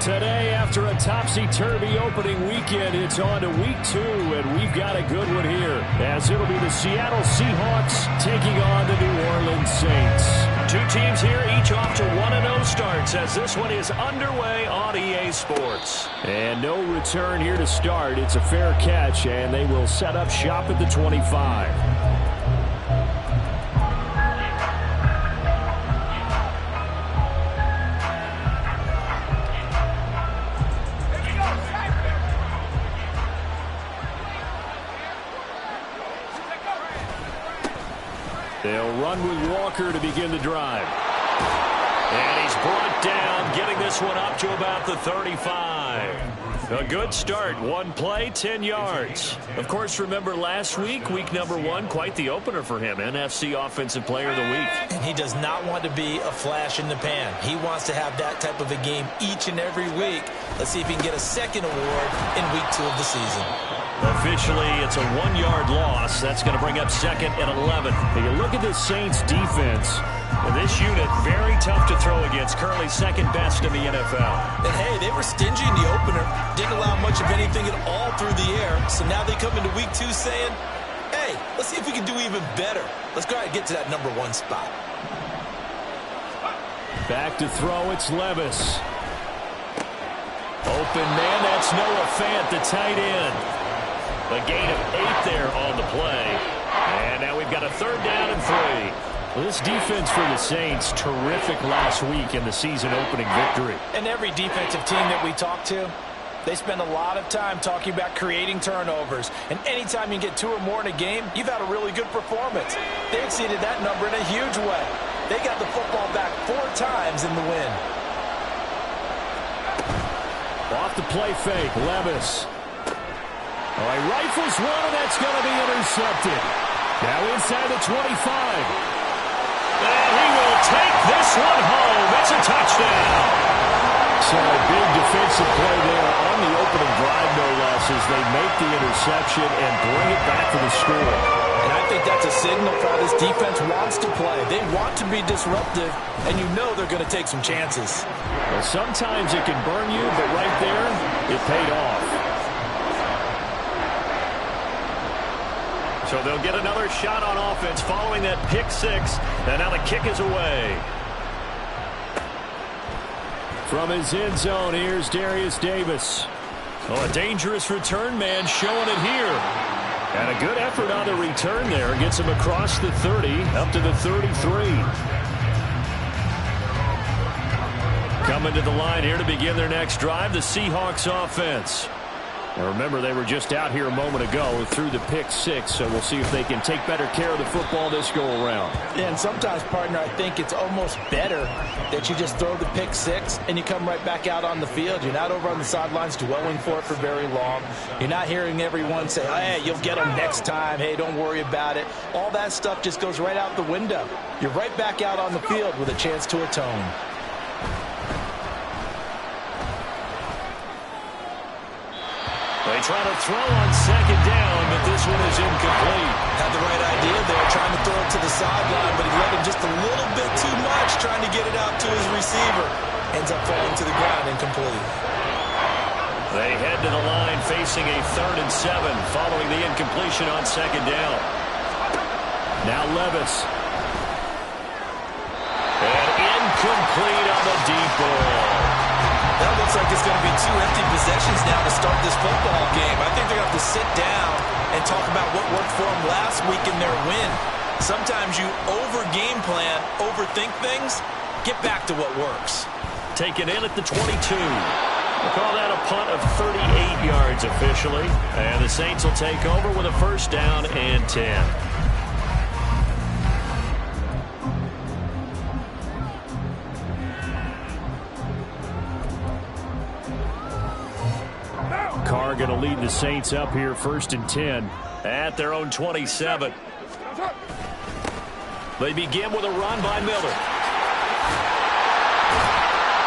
Today, after a topsy-turvy opening weekend, it's on to week 2, and we've got a good one here, as it'll be the Seattle Seahawks taking on the New Orleans Saints. Two teams here, each off to 1-0 starts, as this one is underway on EA Sports. And no return here to start. It's a fair catch, and they will set up shop at the 25. They'll run with Walker to begin the drive. And he's brought down, getting this one up to about the 35. A good start. One play, 10 yards. Of course, remember last week, week number 1, quite the opener for him. NFC Offensive Player of the Week. And he does not want to be a flash in the pan. He wants to have that type of a game each and every week. Let's see if he can get a second award in week 2 of the season. Officially, it's a 1-yard loss. That's going to bring up 2nd and 11. Now you look at this Saints defense. This unit, very tough to throw against. Currently second best in the NFL. And hey, they were stingy in the opener. Didn't allow much of anything at all through the air. So now they come into week 2 saying, hey, let's see if we can do even better. Let's go ahead and get to that number 1 spot. Back to throw, it's Levis. Open man, that's Noah Fant, the tight end. A gain of 8 there on the play. And now we've got a 3rd down and 3. Well, this defense for the Saints, terrific last week in the season-opening victory. And every defensive team that we talk to, they spend a lot of time talking about creating turnovers. And anytime you get 2 or more in a game, you've had a really good performance. They exceeded that number in a huge way. They got the football back 4 times in the win. Off the play fake, Levis. All right, rifles one, and that's going to be intercepted. Now inside the 25. And he will take this one home. It's a touchdown. So a big defensive play there on the opening drive, no less, as they make the interception and bring it back for the score. And I think that's a signal for how this defense wants to play. They want to be disruptive, and you know they're going to take some chances. Well, sometimes it can burn you, but right there, it paid off. So they'll get another shot on offense following that pick-6, and now the kick is away. From his end zone, here's Darius Davis. Oh, a dangerous return man showing it here. And a good effort on the return there. Gets him across the 30, up to the 33. Coming to the line here to begin their next drive, the Seahawks offense. Now remember, they were just out here a moment ago through the Pic6, so we'll see if they can take better care of the football this go-around. Yeah, and sometimes, partner, I think it's almost better that you just throw the Pic6 and you come right back out on the field. You're not over on the sidelines dwelling for it for very long. You're not hearing everyone say, hey, you'll get them next time. Hey, don't worry about it. All that stuff just goes right out the window. You're right back out on the field with a chance to atone. They try to throw on 2nd down, but this one is incomplete. Had the right idea there, trying to throw it to the sideline, but he let him just a little bit too much, trying to get it out to his receiver. Ends up falling to the ground, incomplete. They head to the line facing a 3rd and 7 following the incompletion on 2nd down. Now Levis. And incomplete on the deep ball. That looks like it's going to be 2 empty possessions now to start this football game. I think they're going to have to sit down and talk about what worked for them last week in their win. Sometimes you over-game plan, overthink things. Get back to what works. Taken in at the 22. We'll call that a punt of 38 yards officially. And the Saints will take over with a 1st down and 10. Carr going to lead the Saints up here, 1st and 10. At their own 27. They begin with a run by Miller.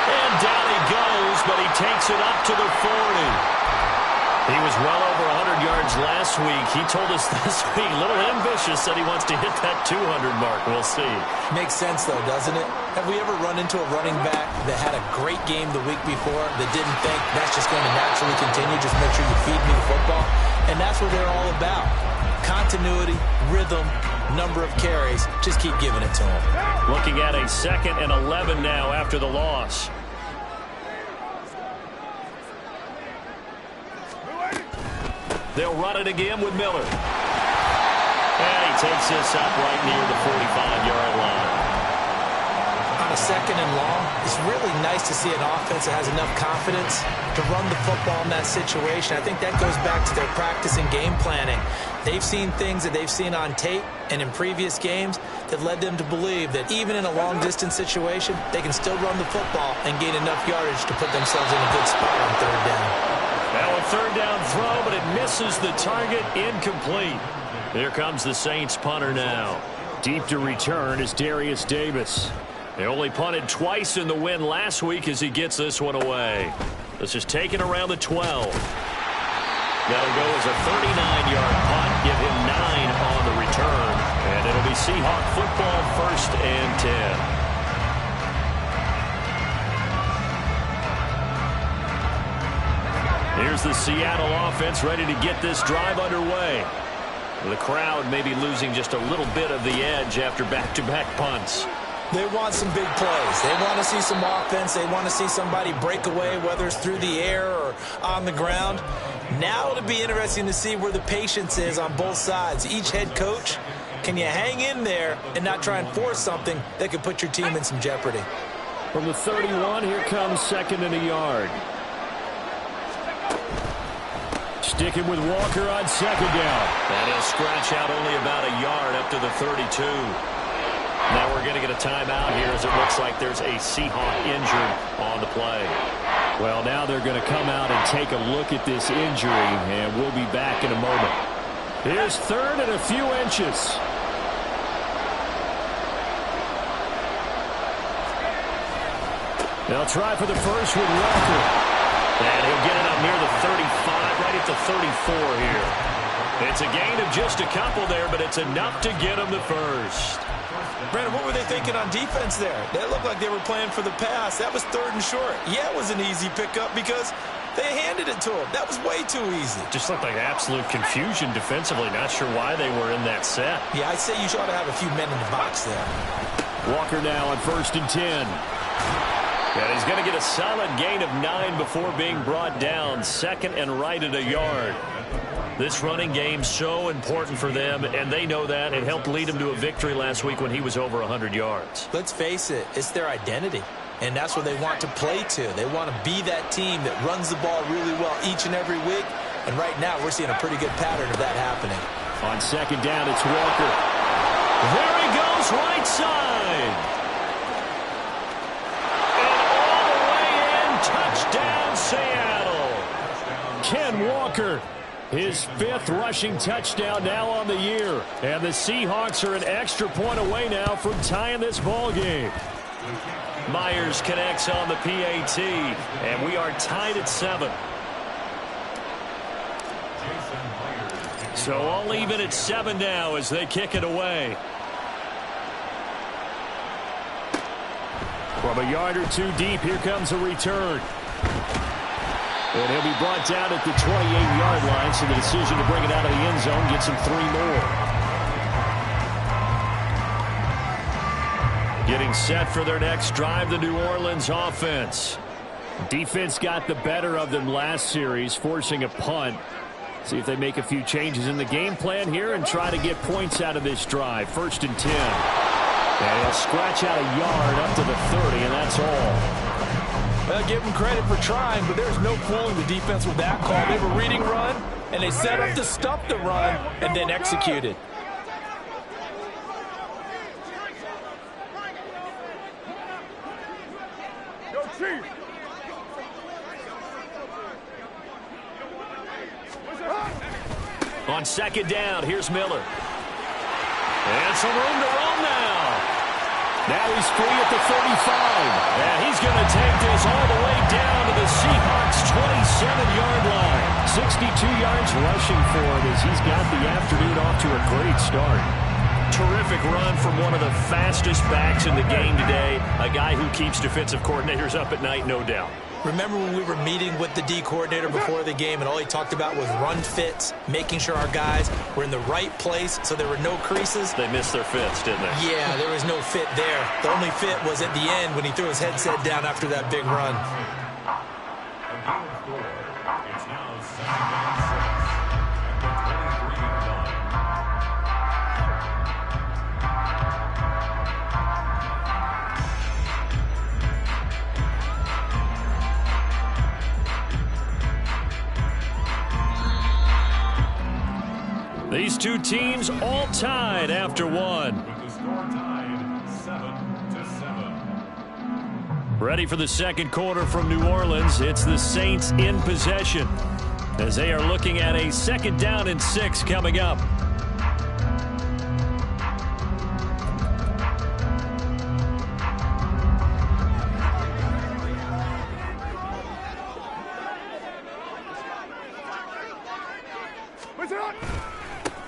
And down he goes, but he takes it up to the 40. He was well over 100 yards last week. He told us this week, a little ambitious, said he wants to hit that 200 mark. We'll see. Makes sense, though, doesn't it? Have we ever run into a running back that had a great game the week before that didn't think that's just going to naturally continue? Just make sure you feed me the football. And that's what they're all about. Continuity, rhythm, number of carries. Just keep giving it to them. Looking at a 2nd and 11 now after the loss. They'll run it again with Miller. And he takes this up right near the 45-yard line. On a 2nd and long, it's really nice to see an offense that has enough confidence to run the football in that situation. I think that goes back to their practice and game planning. They've seen things that they've seen on tape and in previous games that led them to believe that even in a long-distance situation, they can still run the football and gain enough yardage to put themselves in a good spot on 3rd down. Now a 3rd down throw, but it misses the target, incomplete. Here comes the Saints punter now. Deep to return is Darius Davis. They only punted twice in the win last week as he gets this one away. This is taken around the 12. That'll go as a 39-yard punt, give him 9 on the return. And it'll be Seahawk football 1st and 10. Here's the Seattle offense ready to get this drive underway. The crowd may be losing just a little bit of the edge after back-to-back punts. They want some big plays. They want to see some offense. They want to see somebody break away, whether it's through the air or on the ground. Now it'll be interesting to see where the patience is on both sides. Each head coach, can you hang in there and not try and force something that could put your team in some jeopardy? From the 31, here comes 2nd and a yard. Sticking with Walker on 2nd down. And he'll scratch out only about a yard up to the 32. Now we're going to get a timeout here as it looks like there's a Seahawk injured on the play. Well, now they're going to come out and take a look at this injury, and we'll be back in a moment. Here's 3rd and a few inches. They'll try for the first with Walker. And he'll get it up near the 35, right at the 34 here. It's a gain of just a couple there, but it's enough to get him the first. Brandon, what were they thinking on defense there? They looked like they were playing for the pass. That was 3rd and short. Yeah, it was an easy pickup because they handed it to him. That was way too easy. Just looked like absolute confusion defensively. Not sure why they were in that set. Yeah, I'd say you ought to have a few men in the box there. Walker now on 1st and 10. And he's going to get a solid gain of 9 before being brought down. 2nd and right at a yard. This running game so important for them, and they know that. It helped lead them to a victory last week when he was over 100 yards. Let's face it, it's their identity, and that's what they want to play to. They want to be that team that runs the ball really well each and every week, and right now we're seeing a pretty good pattern of that happening. On 2nd down, it's Walker. There he goes, right side. Touchdown, Seattle. Ken Walker, his 5th rushing touchdown now on the year. And the Seahawks are an extra point away now from tying this ball game. Myers connects on the PAT, and we are tied at 7. So all even at 7 now as they kick it away. From a yard or 2 deep, here comes a return. And he'll be brought down at the 28-yard line, so the decision to bring it out of the end zone gets him 3 more. Getting set for their next drive, the New Orleans offense. Defense got the better of them last series, forcing a punt. See if they make a few changes in the game plan here and try to get points out of this drive. 1st and 10. And he'll scratch out a yard up to the 30, and that's all. Well, give them credit for trying, but there's no fooling the defense with that call. They were reading run, and they set up to stop the run and then executed. On 2nd down, here's Miller. And some room to run now. Now he's free at the 35. And he's going to take this all the way down to the Seahawks' 27-yard line. yards rushing for him as he's got the afternoon off to a great start. Terrific run from one of the fastest backs in the game today. A guy who keeps defensive coordinators up at night, no doubt. Remember when we were meeting with the D coordinator before the game and all he talked about was run fits, making sure our guys were in the right place so there were no creases? They missed their fits, didn't they? Yeah, there was no fit there. The only fit was at the end when he threw his headset down after that big run. These two teams all tied after one. With the score tied 7-7. Ready for the second quarter from New Orleans. It's the Saints in possession as they are looking at a 2nd down and 6 coming up.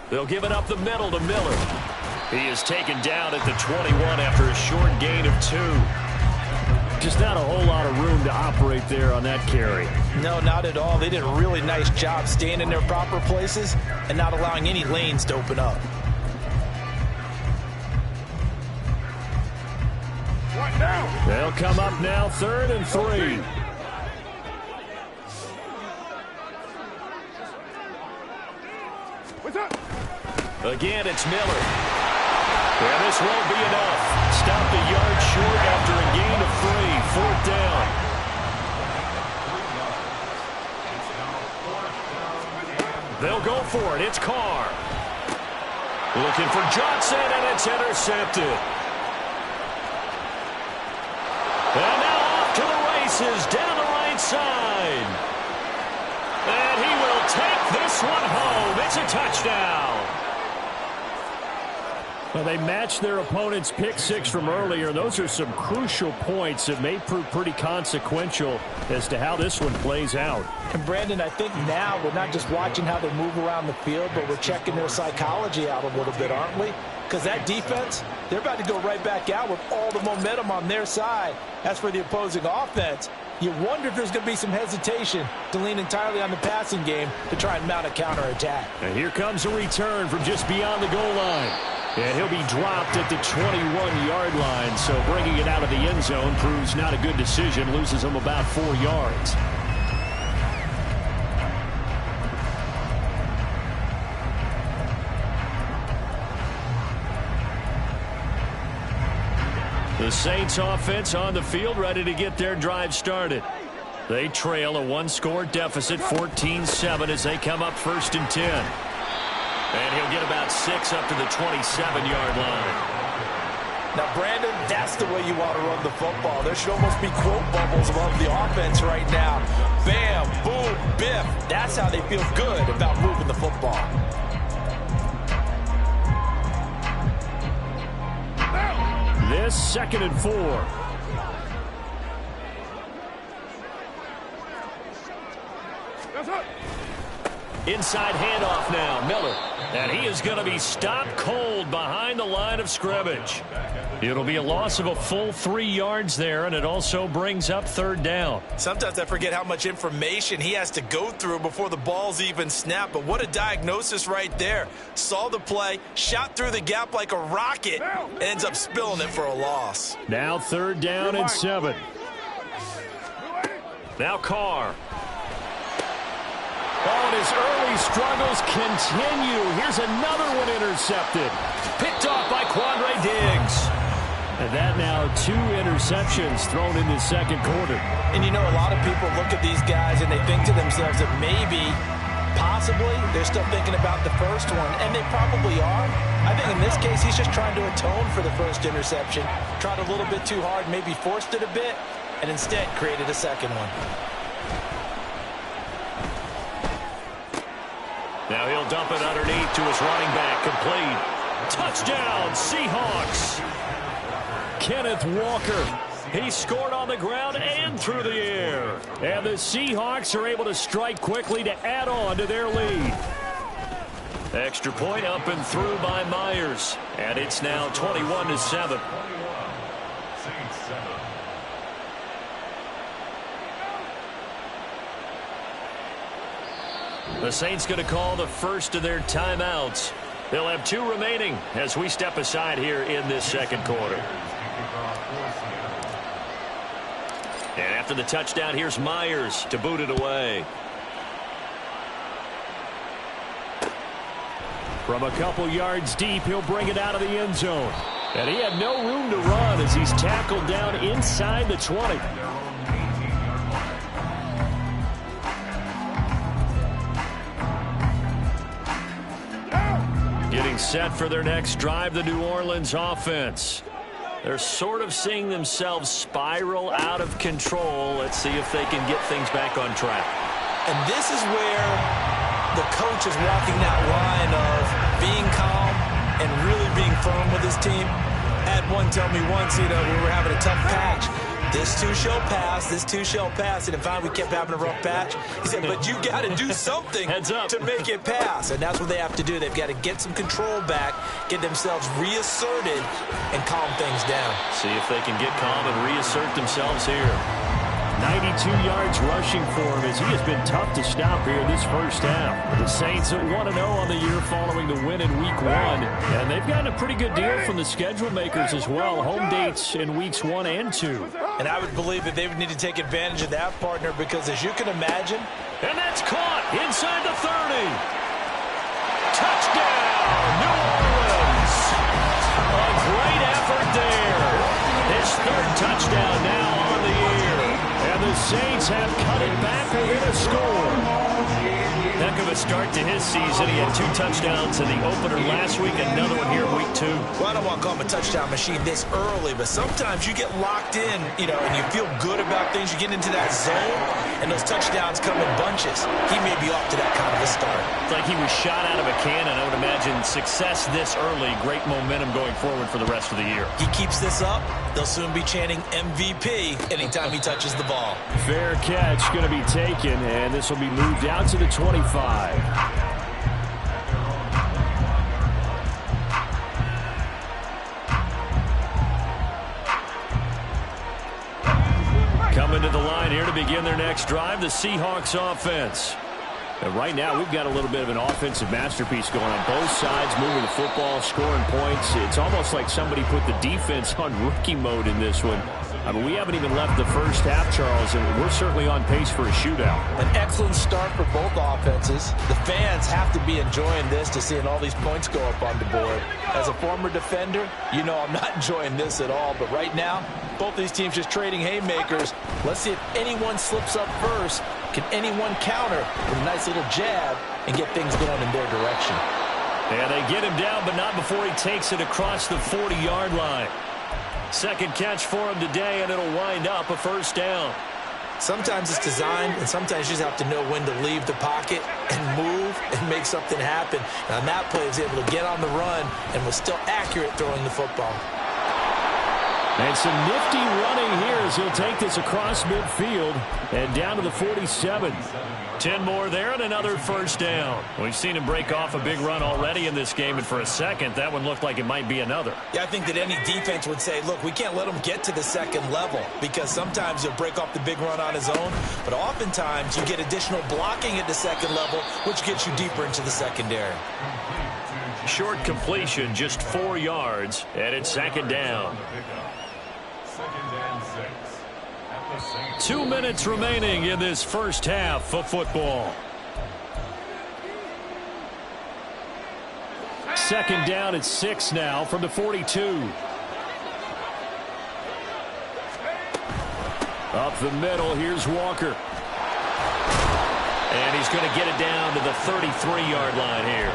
They'll give it up the middle to Miller. He is taken down at the 21 after a short gain of 2. Just not a whole lot of room to operate there on that carry. No, not at all. They did a really nice job staying in their proper places and not allowing any lanes to open up. They'll come up now 3rd and 3. Again, it's Miller. Yeah, this won't be enough. Stopped a yard short after a gain of 3. 4th down. They'll go for it. It's Carr. Looking for Johnson, and it's intercepted. And now off to the races down the right side. And he will take this one home. It's a touchdown. Well, they matched their opponent's pick-6 from earlier. Those are some crucial points that may prove pretty consequential as to how this one plays out. And Brandon, I think now we're not just watching how they move around the field, but we're checking their psychology out a little bit, aren't we? Because that defense, they're about to go right back out with all the momentum on their side. As for the opposing offense, you wonder if there's going to be some hesitation to lean entirely on the passing game to try and mount a counterattack. And here comes a return from just beyond the goal line. And he'll be dropped at the 21-yard line, so bringing it out of the end zone proves not a good decision, loses him about 4 yards. The Saints offense on the field, ready to get their drive started. They trail a 1-score deficit, 14-7, as they come up 1st and 10. And he'll get about 6 up to the 27-yard line. Now, Brandon, that's the way you want to run the football. There should almost be quote bubbles above the offense right now. Bam, boom, biff. That's how they feel good about moving the football. This 2nd and 4. Inside handoff now, Miller. And he is going to be stopped cold behind the line of scrimmage. It'll be a loss of a full 3 yards there, and it also brings up 3rd down. Sometimes I forget how much information he has to go through before the ball's even snapped, but what a diagnosis right there. Saw the play, shot through the gap like a rocket, ends up spilling it for a loss. Now 3rd down and 7. Now Carr. Oh, and his early struggles continue. Here's another one intercepted. Picked off by Quandre Diggs. And that now 2 interceptions thrown in the 2nd quarter. And you know, a lot of people look at these guys and they think to themselves that maybe, possibly, they're still thinking about the first one. And they probably are. I think in this case, he's just trying to atone for the first interception. Tried a little bit too hard, maybe forced it a bit, and instead created a 2nd one. Now he'll dump it underneath to his running back. Complete. Touchdown, Seahawks. Kenneth Walker He scored on the ground and through the air. And the Seahawks are able to strike quickly to add on to their lead. Extra point up and through by Myers. And it's now 21-7. The Saints going to call the first of their timeouts. They'll have 2 remaining as we step aside here in this second quarter. And after the touchdown, here's Myers to boot it away. From a couple yards deep, he'll bring it out of the end zone. And he had no room to run as he's tackled down inside the 20. Getting set for their next drive, the New Orleans offense. They're sort of seeing themselves spiral out of control. Let's see if they can get things back on track. And this is where the coach is walking that line of being calm and really being firm with his team. I had one tell me once, we were having a tough patch. This too shall pass, this too shall pass. And finally we kept having a rough patch. He said, but you got to do something to make it pass. And that's what they have to do. They've got to get some control back, get themselves reasserted, and calm things down. See if they can get calm and reassert themselves here. 92 yards rushing for him as he has been tough to stop here this first half. The Saints at 1-0 on the year following the win in Week 1. And they've gotten a pretty good deal from the schedule makers as well. Home dates in Weeks 1 and 2. And I would believe that they would need to take advantage of that, partner, because as you can imagine. And that's caught inside the 30. Touchdown, New Orleans. A great effort there. His 3rd touchdown now on the year. And the Saints have cut it back within a score. Heck of a start to his season. He had 2 touchdowns in the opener last week, another one here in Week 2. Well, I don't want to call him a touchdown machine this early, but sometimes you get locked in, and you feel good about things. You get into that zone, and those touchdowns come in bunches. He may be off to that kind of a start. It's like he was shot out of a cannon. I would imagine success this early, great momentum going forward for the rest of the year. He keeps this up, they'll soon be chanting MVP anytime he touches the ball. Fair catch going to be taken, and this will be moved out to the 25. Coming to the line here to begin their next drive, the Seahawks offense. And right now, we've got a little bit of an offensive masterpiece going on both sides, moving the football, scoring points. It's almost like somebody put the defense on rookie mode in this one. I mean, we haven't even left the first half, Charles, and we're certainly on pace for a shootout. An excellent start for both offenses. The fans have to be enjoying this to seeing all these points go up on the board. As a former defender, I'm not enjoying this at all. But right now, both these teams just trading haymakers. Let's see if anyone slips up first. Can anyone counter with a nice little jab and get things going in their direction? And they get him down, but not before he takes it across the 40-yard line. Second catch for him today, and it'll wind up a first down. Sometimes it's designed, and sometimes you just have to know when to leave the pocket and move and make something happen. And on that play, he was able to get on the run and was still accurate throwing the football. And some nifty running here as he'll take this across midfield and down to the 47. 10 more there and another first down. We've seen him break off a big run already in this game, and for a second, that one looked like it might be another. Yeah, I think that any defense would say, look, we can't let him get to the second level because sometimes he'll break off the big run on his own, but oftentimes you get additional blocking at the second level, which gets you deeper into the secondary. Short completion, just 4 yards, and it's second down. 2 minutes remaining in this first half of football. Second down at 6 now from the 42. Up the middle, here's Walker. And he's going to get it down to the 33-yard line here.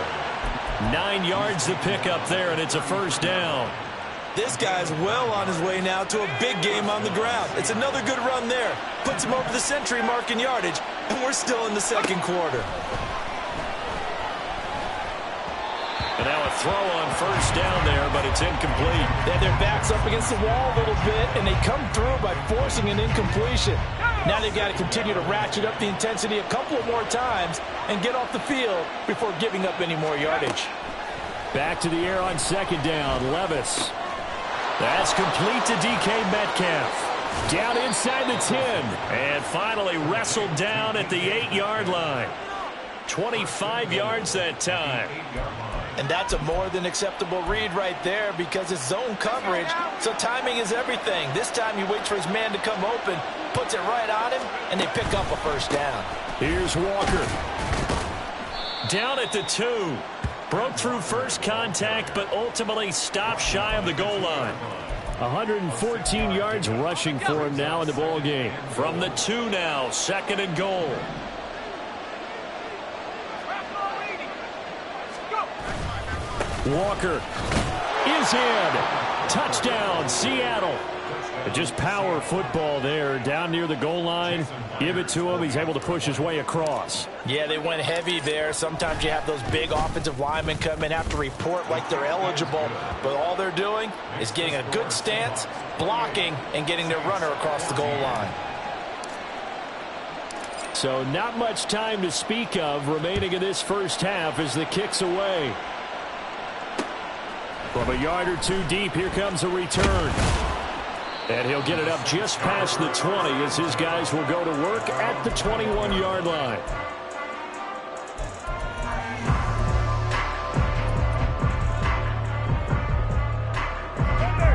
9 yards to pick up there, and it's a first down. This guy's well on his way now to a big game on the ground. It's another good run there. Puts him over the century mark in yardage, and we're still in the second quarter. And now a throw on first down there, but it's incomplete. Yeah, their back's up against the wall a little bit, and they come through by forcing an incompletion. Now they've got to continue to ratchet up the intensity a couple of more times and get off the field before giving up any more yardage. Back to the air on second down. Levis. That's complete to DK Metcalf. Down inside the 10. And finally wrestled down at the 8-yard line. 25 yards that time. And that's a more than acceptable read right there because it's zone coverage, so timing is everything. This time he waits for his man to come open, puts it right on him, and they pick up a first down. Here's Walker. Down at the 2. Broke through first contact, but ultimately stopped shy of the goal line. 114 yards rushing for him now in the ball game. From the 2 now, 2nd and goal. Walker is in. Touchdown, Seattle. Just power football there down near the goal line. Give it to him. He's able to push his way across. Yeah, they went heavy there. Sometimes you have those big offensive linemen come in, have to report like they're eligible. But all they're doing is getting a good stance, blocking, and getting their runner across the goal line. So not much time to speak of remaining in this first half as the kick's away. From a yard or two deep, here comes a return. And he'll get it up just past the 20 as his guys will go to work at the 21-yard line.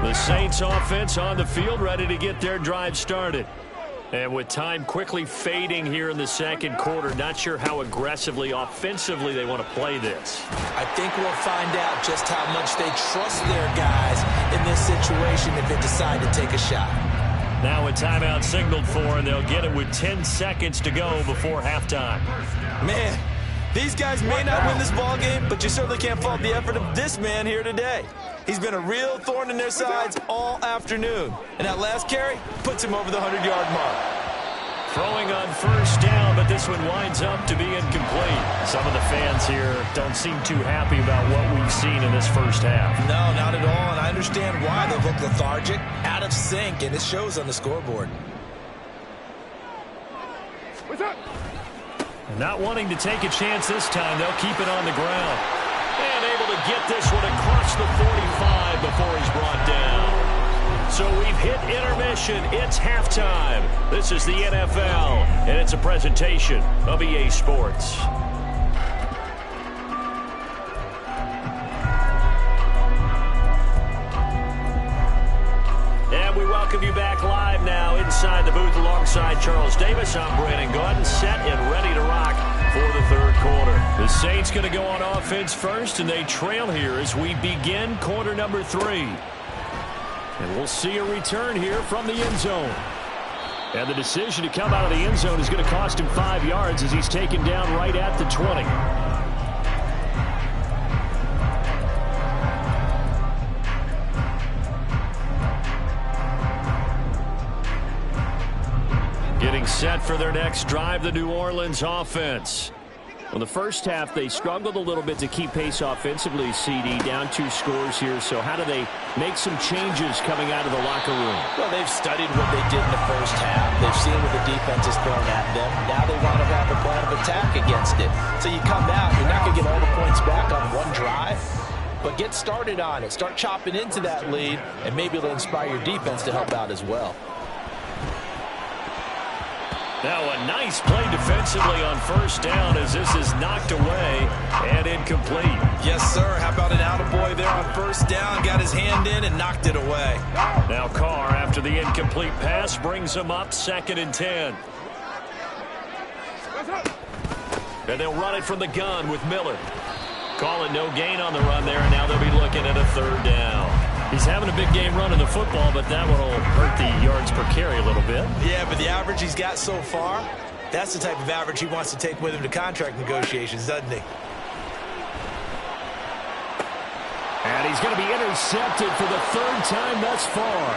The Saints offense on the field, ready to get their drive started. And with time quickly fading here in the second quarter, not sure how aggressively, offensively they want to play this. I think we'll find out just how much they trust their guys in this situation if they decide to take a shot. Now a timeout signaled for, and they'll get it with 10 seconds to go before halftime. Man, these guys may not win this ball game, but you certainly can't fault the effort of this man here today. He's been a real thorn in their sides all afternoon. And that last carry puts him over the 100-yard mark. Throwing on first down, but this one winds up to be incomplete. Some of the fans here don't seem too happy about what we've seen in this first half. No, not at all, and I understand why. They look lethargic, out of sync, and it shows on the scoreboard. Not wanting to take a chance this time, they'll keep it on the ground. And able to get this one across the 45 before he's brought down. So we've hit intermission. It's halftime. This is the NFL, and it's a presentation of EA Sports. And we welcome you back live now inside the booth alongside Charles Davis. I'm Brandon Gordon, set and ready to rock for the third quarter. The Saints going to go on offense first, and they trail here as we begin quarter number 3. And we'll see a return here from the end zone. And the decision to come out of the end zone is going to cost him 5 yards as he's taken down right at the 20. Getting set for their next drive, the New Orleans offense. Well, the first half, they struggled a little bit to keep pace offensively, CD, down 2 scores here. So how do they make some changes coming out of the locker room? Well, they've studied what they did in the first half. They've seen what the defense has thrown at them. Now they want to have a plan of attack against it. So you come out, you're not going to get all the points back on one drive, but get started on it. Start chopping into that lead, and maybe it'll inspire your defense to help out as well. Now a nice play defensively on first down as this is knocked away and incomplete. Yes, sir. How about an attaboy there on first down? Got his hand in and knocked it away. Now Carr, after the incomplete pass, brings him up 2nd and 10. And they'll run it from the gun with Miller. Calling no gain on the run there, and now they'll be looking at a 3rd down. He's having a big game running the football, but that one will hurt the yards per carry a little bit. Yeah, but the average he's got so far, that's the type of average he wants to take with him to contract negotiations, doesn't he? And he's going to be intercepted for the 3rd time thus far.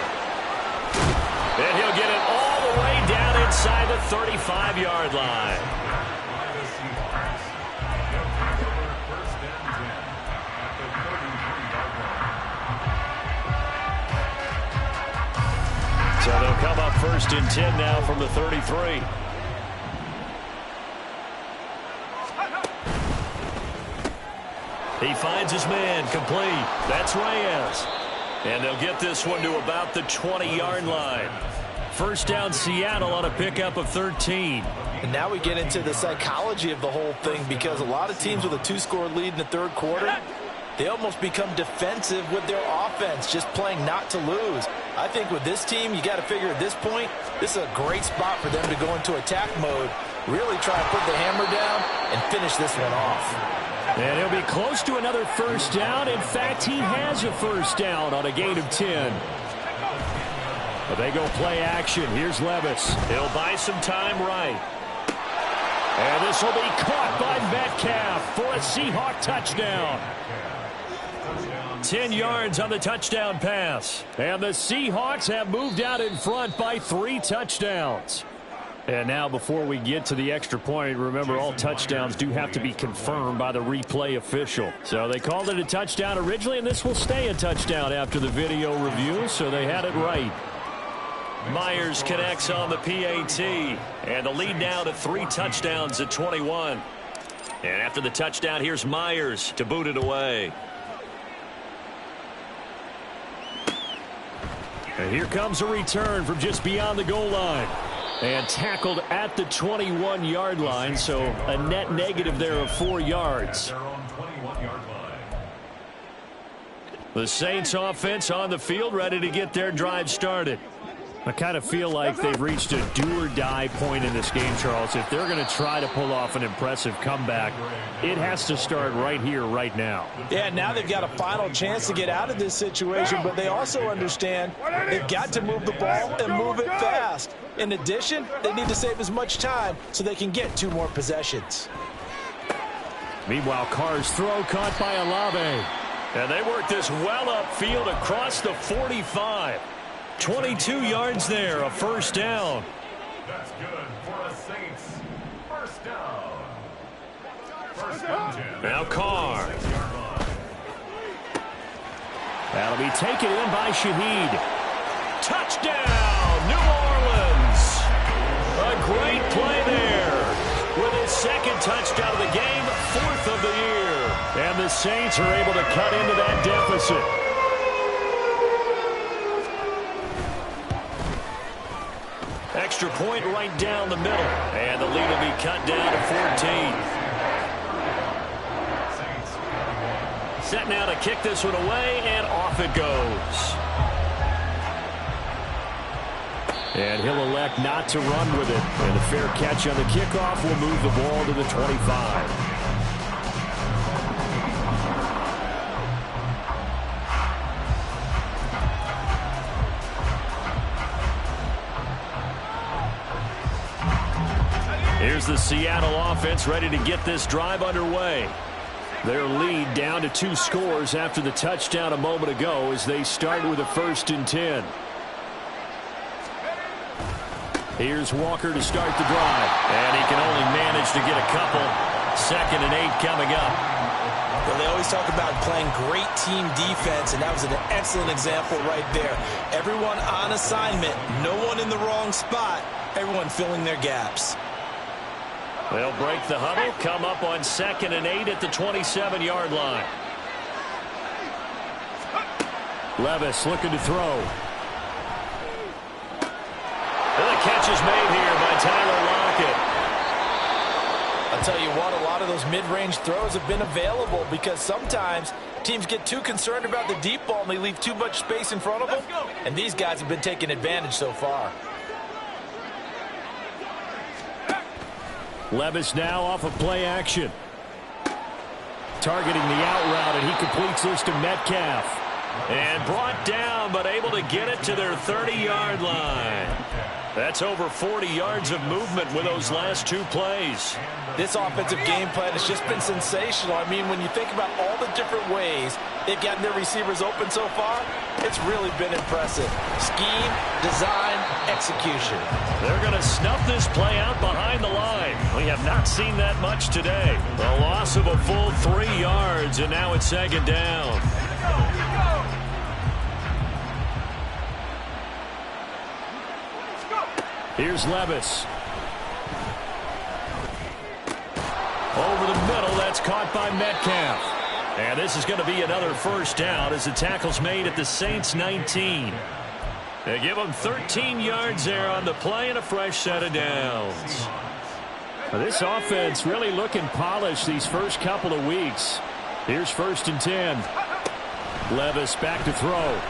And he'll get it all the way down inside the 35-yard line. So they'll come up 1st and 10 now from the 33. He finds his man, complete. That's Reyes. And they'll get this one to about the 20-yard line. 1st down Seattle on a pickup of 13. And now we get into the psychology of the whole thing, because a lot of teams with a 2-score lead in the 3rd quarter, they almost become defensive with their offense, just playing not to lose. I think with this team, you got to figure at this point, this is a great spot for them to go into attack mode, really try to put the hammer down and finish this one off. And he'll be close to another 1st down. In fact, he has a 1st down on a gain of 10. But they go play action. Here's Levis. He'll buy some time right. And this will be caught by Metcalf for a Seahawk touchdown. 10 yards on the touchdown pass. And the Seahawks have moved out in front by 3 touchdowns. And now before we get to the extra point, remember all touchdowns do have to be confirmed by the replay official. So they called it a touchdown originally, and this will stay a touchdown after the video review, so they had it right. Myers connects on the PAT, and the lead now to 3 touchdowns at 21. And after the touchdown, here's Myers to boot it away. And here comes a return from just beyond the goal line. And tackled at the 21-yard line, so a net negative there of 4 yards. The Saints offense on the field, ready to get their drive started. I kind of feel like they've reached a do-or-die point in this game, Charles. If they're going to try to pull off an impressive comeback, it has to start right here, right now. Yeah, now they've got a final chance to get out of this situation, but they also understand they've got to move the ball and move it fast. In addition, they need to save as much time so they can get 2 more possessions. Meanwhile, Carr's throw caught by Olave. And they work this well upfield across the 45. 22 yards there, a 1st down. That's good for the Saints. 1st down. 1st down. Now Carr. That'll be taken in by Shaheed. Touchdown, New Orleans. A great play there. With his 2nd touchdown of the game, 4th of the year. And the Saints are able to cut into that deficit. Extra point right down the middle. And the lead will be cut down to 14. Set now to kick this one away, and off it goes. And he'll elect not to run with it. And a fair catch on the kickoff will move the ball to the 25. Here's the Seattle offense ready to get this drive underway. Their lead down to 2 scores after the touchdown a moment ago as they start with a 1st and 10. Here's Walker to start the drive. And he can only manage to get a couple. 2nd and 8 coming up. Well, they always talk about playing great team defense, and that was an excellent example right there. Everyone on assignment, no one in the wrong spot, everyone filling their gaps. They'll break the huddle, come up on 2nd and 8 at the 27-yard line. Levis looking to throw. And the catch is made here by Tyler Lockett. I'll tell you what, a lot of those mid-range throws have been available because sometimes teams get too concerned about the deep ball and they leave too much space in front of them. And these guys have been taking advantage so far. Levis now off of play action. Targeting the out route, and he completes this to Metcalf. And brought down, but able to get it to their 30-yard line. That's over 40 yards of movement with those last 2 plays. This offensive game plan has just been sensational. I mean, when you think about all the different ways they've gotten their receivers open so far, it's really been impressive. Scheme, design, execution. They're going to snuff this play out behind the line. We have not seen that much today. A loss of a full 3 yards, and now it's 2nd down. Here's Levis. Over the middle, that's caught by Metcalf. And this is going to be another first down as the tackle's made at the Saints' 19. They give them 13 yards there on the play and a fresh set of downs. This offense really looking polished these first couple of weeks. Here's 1st and 10. Levis back to throw.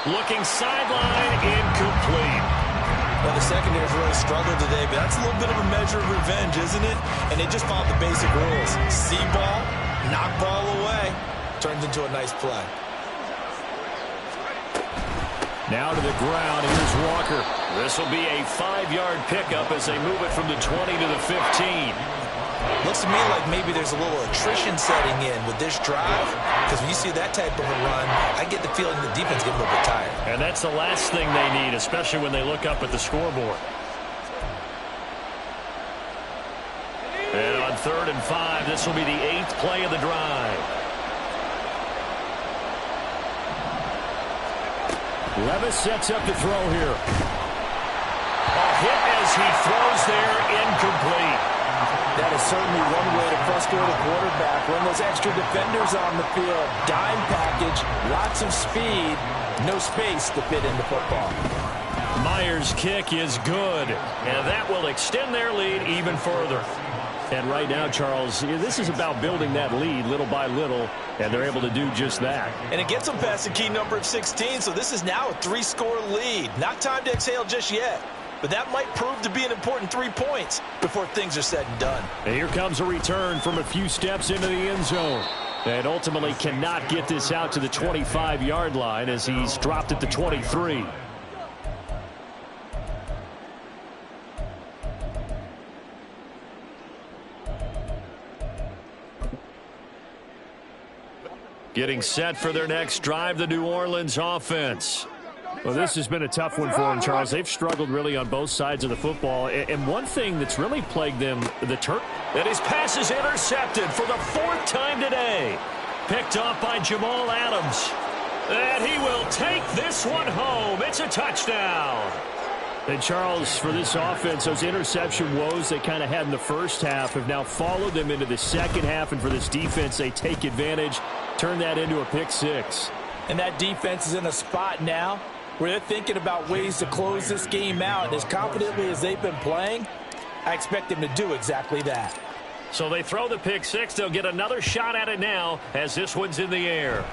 Looking sideline, incomplete. Well, the secondary's really struggled today, but that's a little bit of a measure of revenge, isn't it? And they just followed the basic rules. See ball, knock ball away. Turns into a nice play. Now to the ground. Here's Walker. This will be a 5-yard pickup as they move it from the 20 to the 15. Looks to me like maybe there's a little attrition setting in with this drive, because when you see that type of a run, I get the feeling the defense getting a little bit tired. And that's the last thing they need, especially when they look up at the scoreboard. And on 3rd and 5, this will be the 8th play of the drive. Levis sets up to throw here. A hit as he throws there, incomplete. That is certainly one way to frustrate a quarterback. Run those extra defenders on the field. Dime package, lots of speed, no space to fit into football. Myers' kick is good, and that will extend their lead even further. And right now, Charles, this is about building that lead little by little, and they're able to do just that. And it gets them past the key number of 16, so this is now a 3-score lead. Not time to exhale just yet. But that might prove to be an important 3 points before things are said and done. And here comes a return from a few steps into the end zone. And ultimately cannot get this out to the 25-yard line as he's dropped at the 23. Getting set for their next drive, the New Orleans offense. Well, this has been a tough one for them, Charles. They've struggled really on both sides of the football. And one thing that's really plagued them, that his pass is intercepted for the 4th time today. Picked off by Jamal Adams. And he will take this one home. It's a touchdown. And, Charles, for this offense, those interception woes they kind of had in the first half have now followed them into the second half. And for this defense, they take advantage, turn that into a pick-6. And that defense is in a spot now where they're thinking about ways to close this game out. And as confidently as they've been playing, I expect them to do exactly that. So they throw the pick-6. They'll get another shot at it now as this one's in the air.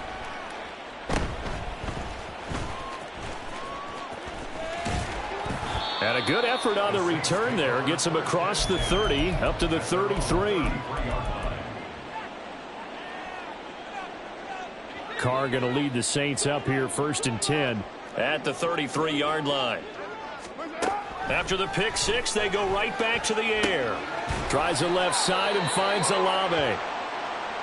And a good effort on the return there. Gets him across the 30, up to the 33. Carr going to lead the Saints up here, 1st and 10 at the 33-yard line. After the pick-6, they go right back to the air. Tries the left side and finds Olave.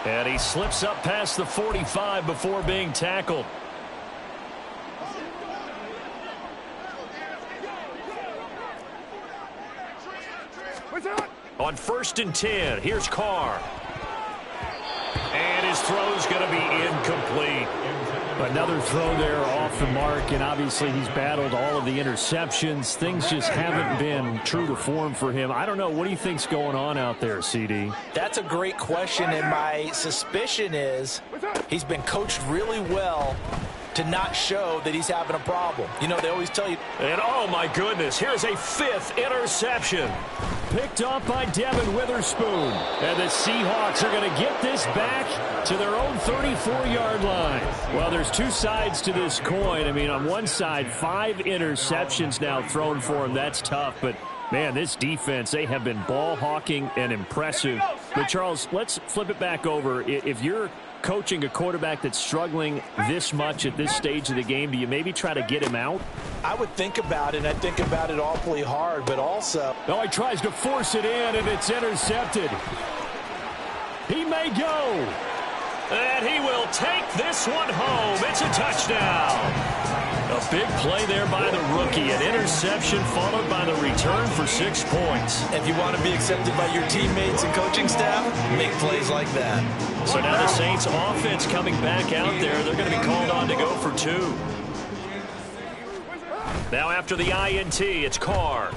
And he slips up past the 45 before being tackled. On 1st and 10, here's Carr. And his throw's going to be incomplete. Another throw there off the mark, and obviously he's battled all of the interceptions. Things just haven't been true to form for him. I don't know. What do you think's going on out there, CD? That's a great question, and my suspicion is he's been coached really well to not show that he's having a problem. You know, they always tell you. And oh my goodness, here's a 5th interception. Picked off by Devin Witherspoon. And the Seahawks are going to get this back to their own 34-yard line. Well, there's two sides to this coin. I mean, on one side, 5 interceptions now thrown for him. That's tough, but man, this defense, they have been ball hawking and impressive. But Charles, let's flip it back over. If you're coaching a quarterback that's struggling this much at this stage of the game, do you maybe try to get him out? I would think about it, and I think about it awfully hard, but also. No, he tries to force it in, and it's intercepted. He may go. And he will take this one home. It's a touchdown. A big play there by the rookie. An interception followed by the return for 6 points. If you want to be accepted by your teammates and coaching staff, make plays like that. So now the Saints offense coming back out there. They're going to be called on to go for 2. Now after the INT, it's Carr.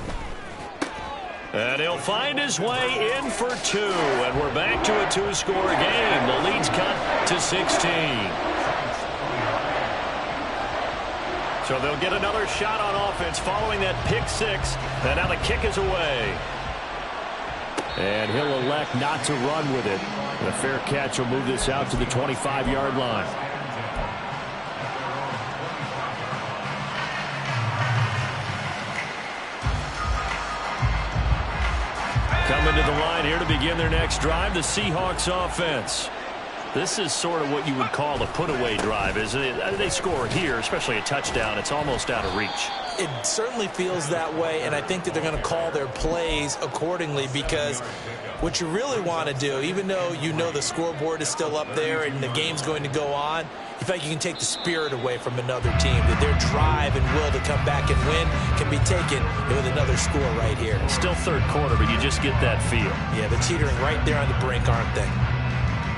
And he'll find his way in for 2. And we're back to a 2-score game. The lead's cut to 16. So they'll get another shot on offense following that pick-6. And now the kick is away. And he'll elect not to run with it. And a fair catch will move this out to the 25-yard line. Coming to the line here to begin their next drive, the Seahawks offense. This is sort of what you would call a put-away drive, isn't it? They score here, especially a touchdown. It's almost out of reach. It certainly feels that way, and I think that they're going to call their plays accordingly, because what you really want to do, even though you know the scoreboard is still up there and the game's going to go on, in fact, you can take the spirit away from another team, that their drive and will to come back and win can be taken with another score right here. Still third quarter, but you just get that feel. Yeah, they're teetering right there on the brink, aren't they?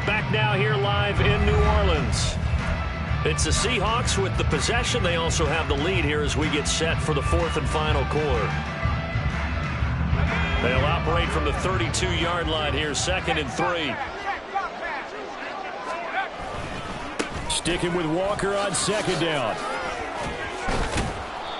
Back now here live in New Orleans. It's the Seahawks with the possession. They also have the lead here as we get set for the 4th and final quarter. They'll operate from the 32-yard line here, 2nd and 3. Sticking with Walker on 2nd down.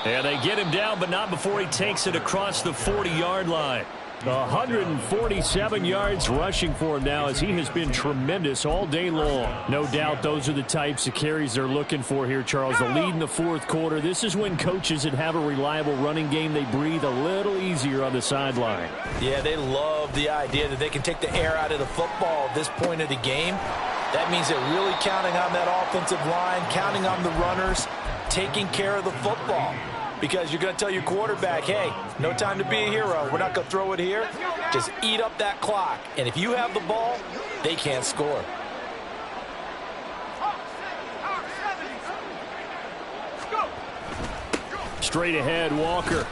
And they get him down, but not before he takes it across the 40-yard line. 147 yards rushing for him now, as he has been tremendous all day long. No doubt those are the types of carries they're looking for here, Charles. The lead in the 4th quarter. This is when coaches that have a reliable running game, they breathe a little easier on the sideline. Yeah, they love the idea that they can take the air out of the football at this point of the game. That means they're really counting on that offensive line, counting on the runners, taking care of the football. Because you're going to tell your quarterback, hey, no time to be a hero. We're not going to throw it here. Just eat up that clock. And if you have the ball, they can't score. Straight ahead, Walker.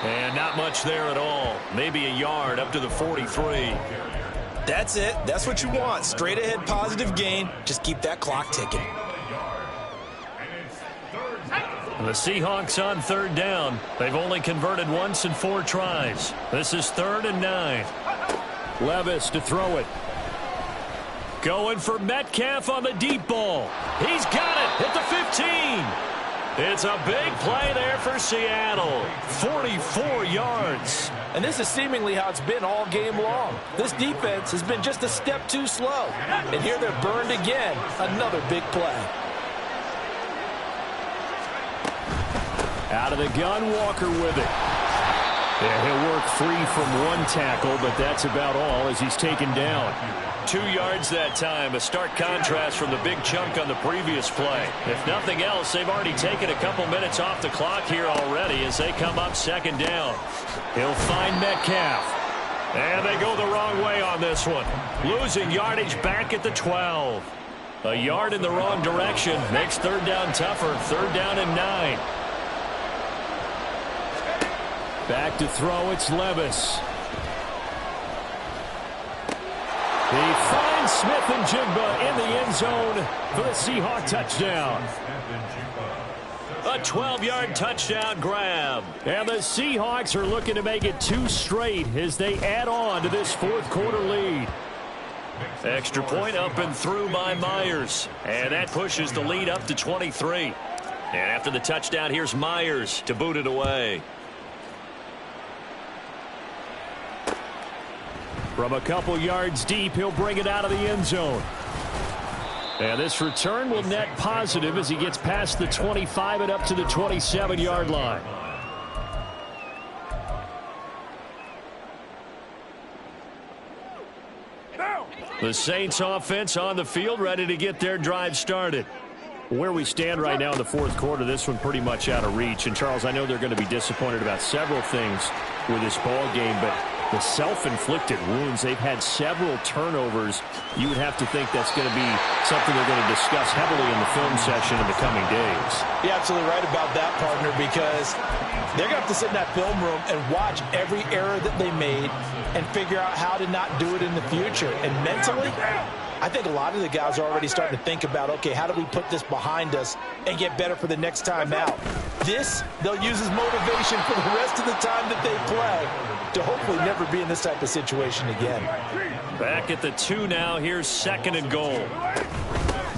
And not much there at all. Maybe a yard up to the 43. That's it. That's what you want. Straight ahead, positive gain. Just keep that clock ticking. The Seahawks on 3rd down. They've only converted once in 4 tries. This is 3rd and 9. Levis to throw it. Going for Metcalf on the deep ball. He's got it at the 15. It's a big play there for Seattle. 44 yards. And this is seemingly how it's been all game long. This defense has been just a step too slow. And here they're burned again. Another big play. Out of the gun, Walker with it. Yeah, he'll work free from one tackle, but that's about all as he's taken down. 2 yards that time, a stark contrast from the big chunk on the previous play. If nothing else, they've already taken a couple minutes off the clock here already as they come up 2nd down. He'll find Metcalf. And they go the wrong way on this one. Losing yardage back at the 12. A yard in the wrong direction makes 3rd down tougher. 3rd down and 9. Back to throw, it's Levis. He finds Smith and Jigba in the end zone for the Seahawk touchdown. A 12-yard touchdown grab. And the Seahawks are looking to make it 2 straight as they add on to this 4th quarter lead. Extra point up and through by Myers. And that pushes the lead up to 23. And after the touchdown, here's Myers to boot it away. From a couple yards deep, he'll bring it out of the end zone. And this return will net positive as he gets past the 25 and up to the 27-yard line. The Saints offense on the field, ready to get their drive started. Where we stand right now in the 4th quarter, this one pretty much out of reach. And, Charles, I know they're going to be disappointed about several things with this ball game, but the self-inflicted wounds, they've had several turnovers. You would have to think that's going to be something they're going to discuss heavily in the film session in the coming days. You're absolutely right about that, partner, because they're going to have to sit in that film room and watch every error that they made and figure out how to not do it in the future. And mentally, I think a lot of the guys are already starting to think about, okay, how do we put this behind us and get better for the next time out? This, they'll use as motivation for the rest of the time that they play to hopefully never be in this type of situation again. Back at the 2 now. Here's 2nd and goal.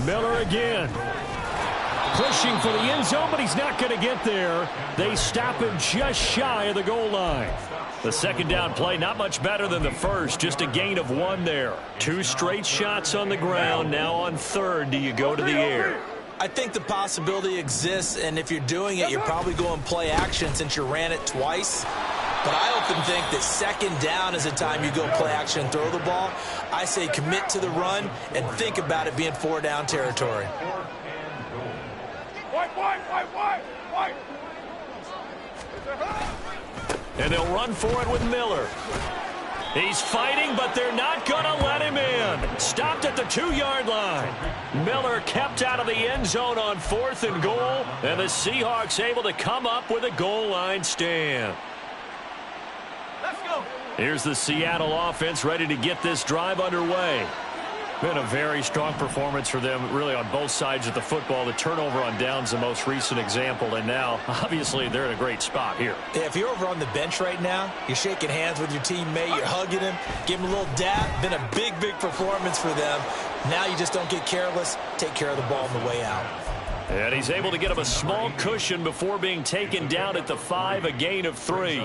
Miller again. Pushing for the end zone, but he's not going to get there. They stop him just shy of the goal line. The 2nd down play, not much better than the first. Just a gain of 1 there. 2 straight shots on the ground. Now on 3rd, do you go to the air? I think the possibility exists, and if you're doing it, you're probably going play action since you ran it twice. But I often think that 2nd down is the time you go play action and throw the ball. I say commit to the run and think about it being 4 down territory. And they'll run for it with Miller. He's fighting, but they're not going to let him in. Stopped at the 2-yard line. Miller kept out of the end zone on 4th and goal, and the Seahawks able to come up with a goal line stand. Let's go. Here's the Seattle offense ready to get this drive underway. Been a very strong performance for them, really, on both sides of the football. The turnover on downs, the most recent example, and now, obviously, they're in a great spot here. Yeah, if you're over on the bench right now, you're shaking hands with your teammate, you're hugging him, give him a little dap. Been a big, big performance for them. Now you just don't get careless. Take care of the ball on the way out. And he's able to get him a small cushion before being taken down at the 5, a gain of 3.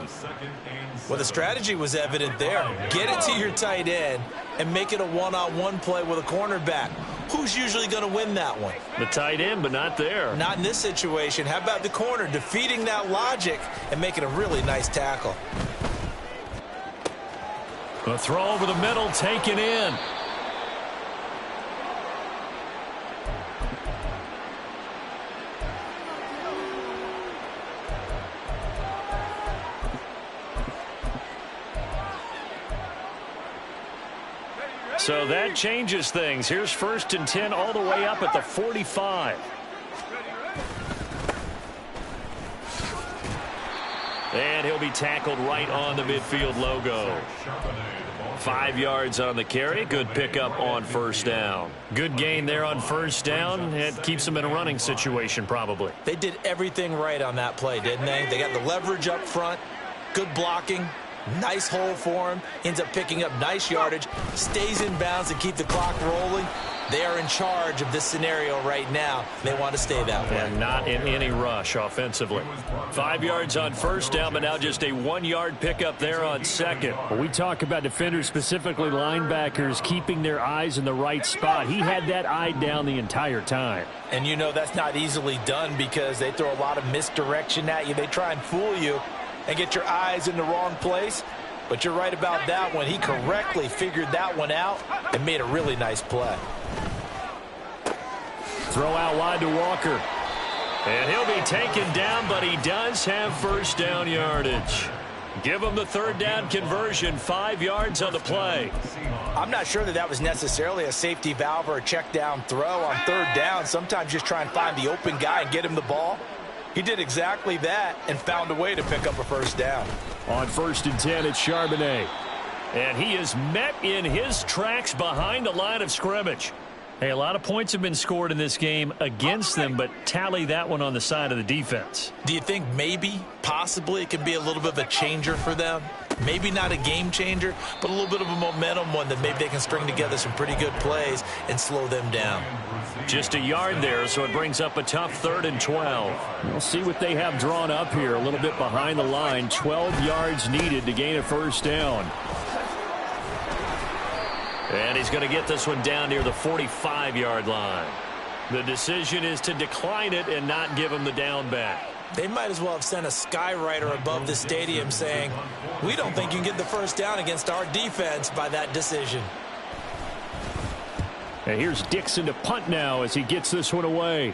Well, the strategy was evident there. Get it to your tight end and make it a one-on-one play with a cornerback. Who's usually going to win that one? The tight end, but not there. Not in this situation. How about the corner defeating that logic and making a really nice tackle? A throw over the middle, taken in. So that changes things. Here's 1st and 10 all the way up at the 45. And he'll be tackled right on the midfield logo. 5 yards on the carry. Good pickup on 1st down. Good gain there on 1st down. It keeps them in a running situation probably. They did everything right on that play, didn't they? They got the leverage up front, good blocking, nice hole for him, ends up picking up nice yardage, stays in bounds to keep the clock rolling. They are in charge of this scenario right now. They want to stay that way. And not in any rush offensively. 5 yards on 1st down, but now just a 1-yard pickup there on 2nd. When we talk about defenders, specifically linebackers, keeping their eyes in the right spot. He had that eye down the entire time. And you know that's not easily done because they throw a lot of misdirection at you. They try and fool you and get your eyes in the wrong place. But you're right about that one. He correctly figured that one out and made a really nice play. Throw out wide to Walker. And he'll be taken down, but he does have 1st down yardage. Give him the 3rd down conversion, 5 yards on the play. I'm not sure that was necessarily a safety valve or a check down throw on 3rd down. Sometimes just try and find the open guy and get him the ball. He did exactly that and found a way to pick up a 1st down. On 1st and 10, it's Charbonnet. And he is met in his tracks behind the line of scrimmage. Hey, a lot of points have been scored in this game against them, but tally that one on the side of the defense. Do you think maybe, possibly, it could be a little bit of a changer for them? Maybe not a game changer, but a little bit of a momentum one that maybe they can string together some pretty good plays and slow them down. Just a yard there, so it brings up a tough 3rd and 12. We'll see what they have drawn up here. A little bit behind the line. 12 yards needed to gain a 1st down. And he's going to get this one down near the 45-yard line. The decision is to decline it and not give him the down back. They might as well have sent a skywriter above the stadium saying, we don't think you can get the 1st down against our defense by that decision. And here's Dixon to punt now as he gets this one away.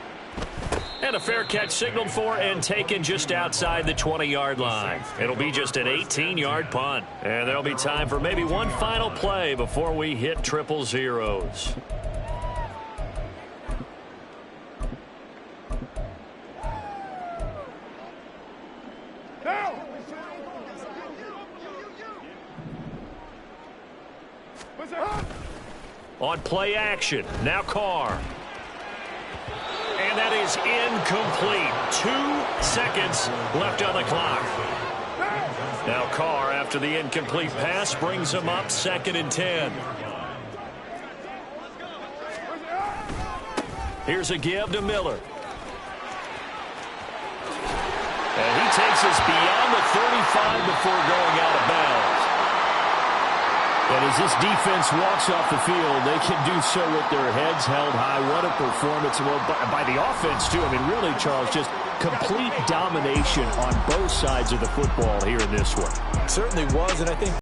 And a fair catch signaled for and taken just outside the 20-yard line. It'll be just an 18-yard punt. And there'll be time for maybe one final play before we hit triple zeros. on play action. Now Carr. And that is incomplete. 2 seconds left on the clock. Now Carr, after the incomplete pass, brings him up 2nd and 10. Here's a give to Miller. And he takes us beyond the 35 before going out of bounds. And as this defense walks off the field, they can do so with their heads held high. What a performance. Well, by the offense, too. I mean, really, Charles, just complete domination on both sides of the football here in this one. Certainly was, and I think